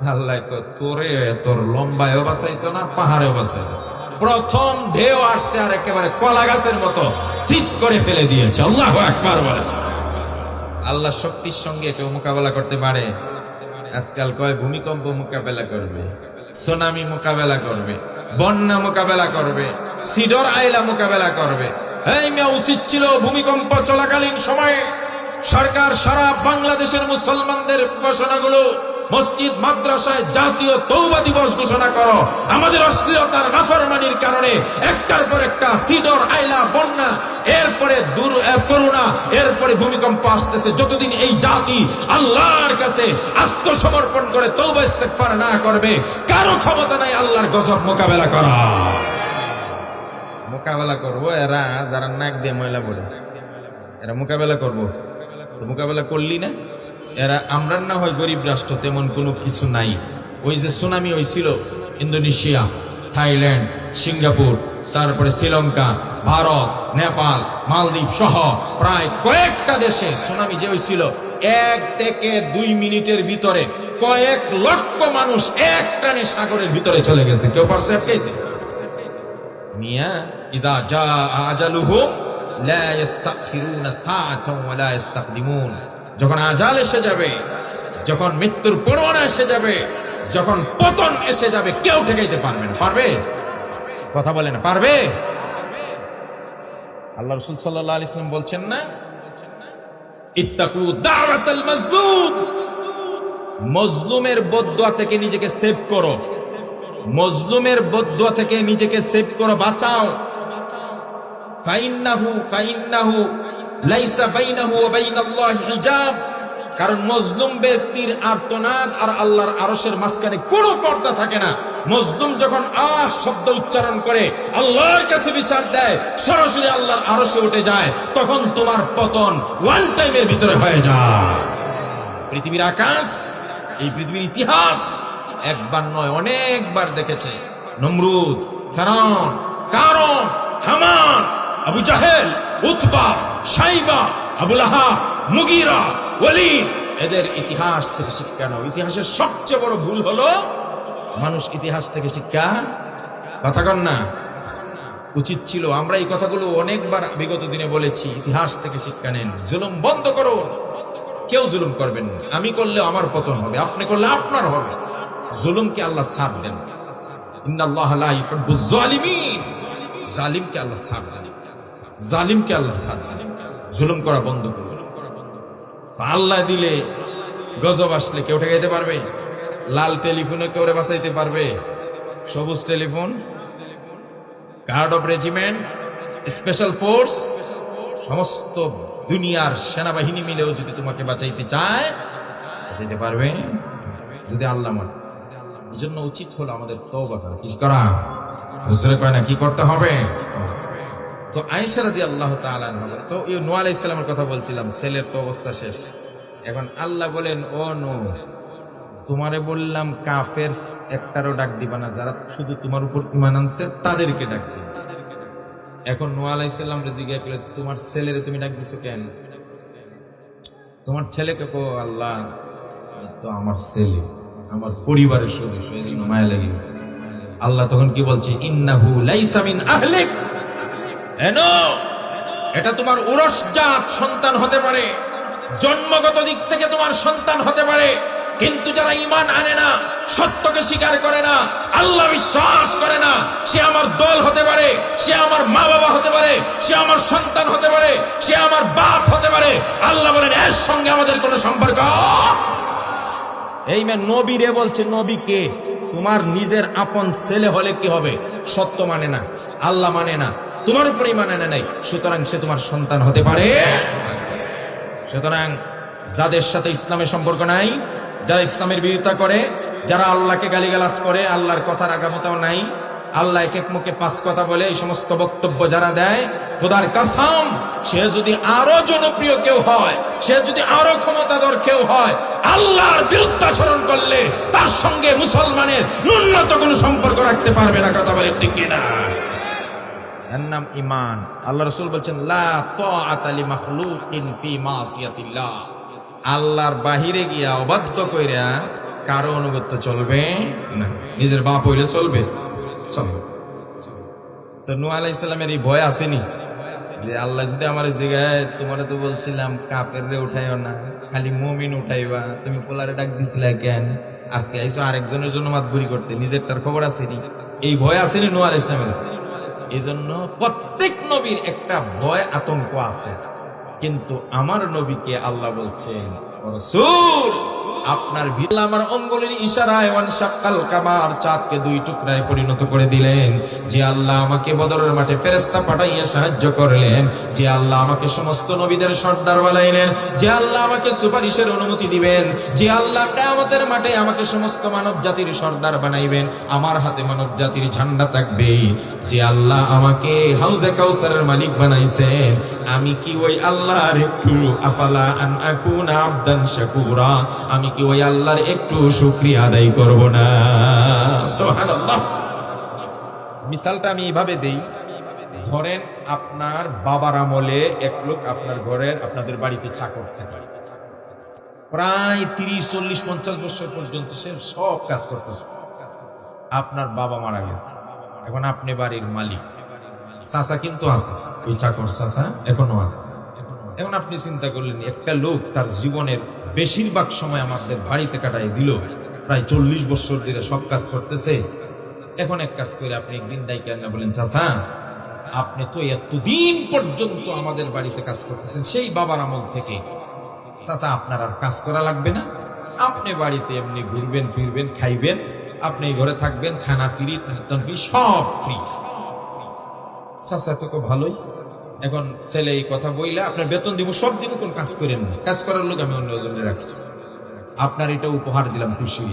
আল্লাহ তোরে তোর লম্বায়ও বাঁচাইতো না, পাহাড়েও বাঁচাইতো। প্রথম ঢেউ আসছে আর একেবারে কলা গাছের মতো সিট করে ফেলে দিয়েছে। আল্লাহু আকবার বলে। আল্লাহ শক্তির সঙ্গে কেউ মোকাবেলা করতে পারে? আজকাল কয় ভূমিকম্প মোকাবেলা করবে, সুনামি মোকাবেলা করবে, বন্যা মোকাবেলা করবে, সিডর আইলা মোকাবেলা করবে। এই মেয়ে, উচিত ছিল ভূমিকম্প চলাকালীন সময়ে সরকার সারা বাংলাদেশের মুসলমানদের ঘোষণাগুলো মসজিদ মাদ্রাসায় জাতীয় তওবা দিবস ঘোষণা করো। আমাদের অশ্লীলতার নাফরমানির কারণে একটার পর একটা সিডর আইলা, বন্যা, এরপরে করোনা, এরপরে ভূমিকম্প আসতেছে। যতদিন এই জাতি আল্লাহর কাছে আত্মসমর্পণ করে তওবা ইস্তেগফার না করবে, কারো ক্ষমতা নাই আল্লাহর গজব মোকাবেলা করা। মোকাবেলা করবো এরা যারা নাক দিয়ে ময়লা পড়ে, এরা মোকাবেলা করবো। মোকাবেলা করলি না, এরা আমরা না হয় গরিব রাষ্ট্র, তেমন কোনো কিছু নাই। ওই যে সুনামি হয়েছিল ইন্দোনেশিয়া, থাইল্যান্ড, সিঙ্গাপুর, তারপরে শ্রীলঙ্কা, ভারত, নেপাল, মালদ্বীপ সহ প্রায় কয়েকটা দেশে সুনামি যে হয়েছিল, 1 থেকে 2 মিনিটের ভিতরে কয়েক লক্ষ মানুষ এক টানে সাগরের ভিতরে চলে গেছে। কেউ পারছে আটকাইতে? মিয়া ইজা জা আজালুহুম লা ইস্তাখিরুনা সাআতান ওয়া লা ইস্তাকদিমুন। যখন আজাল এসে যাবে, যখন মৃত্যুর পরোয়ানা এসে যাবে, যখন পতন এসে যাবে, কেউ ঠেকাইতে পারবে না। পারবে? কথা বলে না, পারবে? আল্লাহ রাসূল সাল্লাল্লাহু আলাইহি ওয়াসাল্লাম বলছেন না, ইত্তাকু দাওয়াতাল মাজলুম। মজলুমের বদদুয়া থেকে নিজেকে সেভ করো, মজলুমের বদদুয়া থেকে নিজেকে সেভ করো, বাঁচাও। ফাইন্নাহু লাইসা বাইনাহু ওয়া বাইনাল্লাহি হিজাব। কারণ মজলুম ব্যক্তির আর্তনাদ আর আল্লাহর আরশের মাঝখানে কোনো পর্দা থাকে না। মজলুম যখন আহ শব্দ উচ্চারণ করে আল্লাহর কাছে বিচার দেয়, সরাসরি আল্লাহর আরশে উঠে যায়, তখন তোমার পতন ওয়ান টাইমের ভিতরে হয়ে যায়। পৃথিবীর আকাশ, এই পৃথিবীর ইতিহাস একবার নয় অনেকবার দেখেছে নমরুদ, ফিরআউন, কারুন, হামান, আবু জাহেল, উতবা, শাইবা, আবু লাহাব, মুগীরা, ওয়ালিদ। এদের ইতিহাস থেকে শিক্ষা নাও। ইতিহাসের সবচেয়ে বড় ভুল হলো মানুষ ইতিহাস থেকে শিক্ষা, কথা কন না। উচিত ছিল, আমরা এই কথাগুলো অনেকবার বিগত দিনে বলেছি, ইতিহাস থেকে শিক্ষা নেন, জুলুম বন্ধ করুন। কেউ জুলুম করবেন না। আমি করলে আমার পতন হবে, আপনি করলে আপনার হবে। জুলুমকে আল্লাহ ছাড় দেন। ইন্নাল্লাহা লা ইউহিব্বুজ জালিমিন। জালিমকে আল্লাহ ছাড় দেন, জালিমকে আল্লাহ ছাড় দেন। জুলুম করা বন্ধ করুন। আল্লাহ দিলে গজব আসলে কেউ ঠেকাইতে পারবে? লাল টেলিফোনে কেউ বাঁচাইতে পারবে? সবুজ telephone, guard of regiment, special force, সমস্ত দুনিয়ার সেনাবাহিনী মিলেও যদি তোমাকে বাঁচাইতে চায়, বাঁচাইতে পারবে? যদি আল্লাহ মানে। এই জন্য উচিত হলো আমাদের তওবা করা। কি করা? বুঝলে কয় না কি করতে হবে? তো আয়েশা রাদিয়াল্লাহু তাআলা আনহা, তো নূহ আলাইহিস সালামের কথা বলছিলাম, ছেলের তো অবস্থা শেষ। এখন আল্লাহ বলেন, ও নূহ, তোমারে বললাম কাফের একটারও ডাক দিবা না, যারা শুধু তোমার উপর ঈমান আনছে তাদেরকে ডাক দিবা। এখন নূহ আলাইহিস সালাম জিজ্ঞাসা করলেন, তোমার ছেলেরে তুমি ডাক দিছো কেন? তোমার ছেলেকে কো, আল্লাহ তো আমার ছেলে, আমার পরিবারের সদস্য, এই জন্য মায়া লেগে গেছে। আল্লাহ তখন কি বলছে, ইন্নাহু লাইসা মিন আহলিক। এটা তোমার উরসজাত সন্তান হতে পারে, জন্মগত দিক থেকে তোমার সন্তান হতে পারে, কিন্তু যারা ঈমান আনে না, সত্যকে স্বীকার করে না, আল্লাহ বিশ্বাস করে না, সে আমার দল হতে পারে, সে আমার মা বাবা হতে পারে, সে আমার সন্তান হতে পারে, সে আমার বাপ হতে পারে। আল্লাহ বলেন, এর সঙ্গে আমাদের কোনো সম্পর্ক। এই নবীরে বলছে, নবীকে তোমার নিজের আপন ছেলে হলে কি হবে? সত্য মানে না, আল্লাহ মানে না, তোমার উপরেই মানে নাই, সুতরাং সে তোমার সন্তান হতে পারে। সুতরাং যাদের সাথে ইসলামের সম্পর্ক নাই, যারা ইসলামের বিরোধিতা করে, যারা আল্লাহকে গালিগালাজ করে, আল্লাহর কথার আগামতাও নাই, আল্লাহ এক মুখে 5 কথা বলে, এই সমস্ত বক্তব্য যারা দেয়, খোদার কসম, সে যদি আরো জনপ্রিয় কেউ হয়, সে যদি আরো ক্ষমতাধর কেউ হয়, আল্লাহর বিরুদ্ধাচরণ করলে তার সঙ্গে মুসলমানের ন্যূনতম কোনো সম্পর্ক রাখতে পারবে না। কথা বলে ঠিক কিনা? এর নাম ঈমান। আল্লাহ রাসূল বলছেন, লা তাআতা লি মাখলুকিন ফি মাসিয়াতিল্লাহ। আল্লাহর বাহিরে গিয়া অবাধ্য কইরা কারো অনুগত্য চলবে না। নিজের বাপ হইলে চলবে? চলবে। তো নূহ আলাইহিস সালামের এই ভয় আসেনি যে আল্লাহ যদি আমার জায়গায়, তোমার তো বলছিলাম কাফেররে উঠাইও না, খালি মুমিন উঠাইবা, তুমি পোলারে ডাক দিছিলা কেন? আজকে আইসো আরেকজনের জন্য মাতবুরি করতে, নিজেরটার খবর আসেনি? এই ভয় আসেনি নূহ আলাইহিস সালামের? এই জন্য প্রত্যেক নবীর একটা ভয় আতঙ্ক আছে, কিন্তু আমার নবীকে আল্লাহ বলছেন, রাসূল আপনার ভিতরে আমার অঙ্গুলির ইশারায় ওয়ানশাক্কাল কামার, চাঁদকে দুই টুকরায় পরিণত করে দিলেন। যে আল্লাহ আমাকে বদরের মাঠে ফেরেশতা পাঠাইয়া সাহায্য করলেন, যে আল্লাহ আমাকে সমস্ত নবীদের সর্দার বানাইলেন, যে আল্লাহ আমাকে সুপারিশের অনুমতি দিবেন, যে আল্লাহ কিয়ামতের মাঠে আমাকে সমস্ত মানব জাতির সর্দার বানাইবেন, আমার হাতে মানব জাতির ঝান্ডা থাকবে, যে আল্লাহ আমাকে হাউজে কাউসারের মালিক বানাইছেন, আমি কি ওই আল্লাহর একটু আফালা আন আকুনা আবদান শাকুরা, আমি কি ওই আল্লাহর একটু শুকরিয়া আদায় করব না? সুবহানাল্লাহ। মিসালটা আমি এইভাবে দেই, ধরেন আপনার বাবার আমলে এক লোক আপনার ঘরের, আপনাদের বাড়িতে চাকর থাকে, প্রায় 30, 40, 50 বছর পর্যন্ত সে সব কাজ করতেছে। আপনার বাবা মারা গেছে, এখন আপনি বাড়ির মালিক, চাচা কিন্তু আছে, ওই চাকর চাচা এখনো আছে। এখন আপনি চিন্তা করলেন, একটা লোক তার জীবনের বেশিরভাগ সময় আমাদের বাড়িতে কাটাই দিল, প্রায় 40 বছর ধরে সব কাজ করতেছে। এখন এক কাজ করে আপনি একদিন ডাইকে না বলেন, চাচা আপনি তো এতদিন পর্যন্ত আমাদের বাড়িতে কাজ করতেছেন, সেই বাবার আমল থেকে, চাচা আপনার আর কাজ করা লাগবে না, আপনি বাড়িতে এমনি ঘুরবেন ফিরবেন, খাইবেন, আপনি ঘরে থাকবেন, খানা ফ্রি, তখন ফ্রি, সব ফ্রি। চাচা তো ভালোই। এখন ছেলে এই কথা বইলা, আপনার বেতন দিব, সব দিব, কোন কাজ করেন না, কাজ করার লোক আমি অন্য জন্য রাখছি, আপনার এটা উপহার দিলাম খুশি।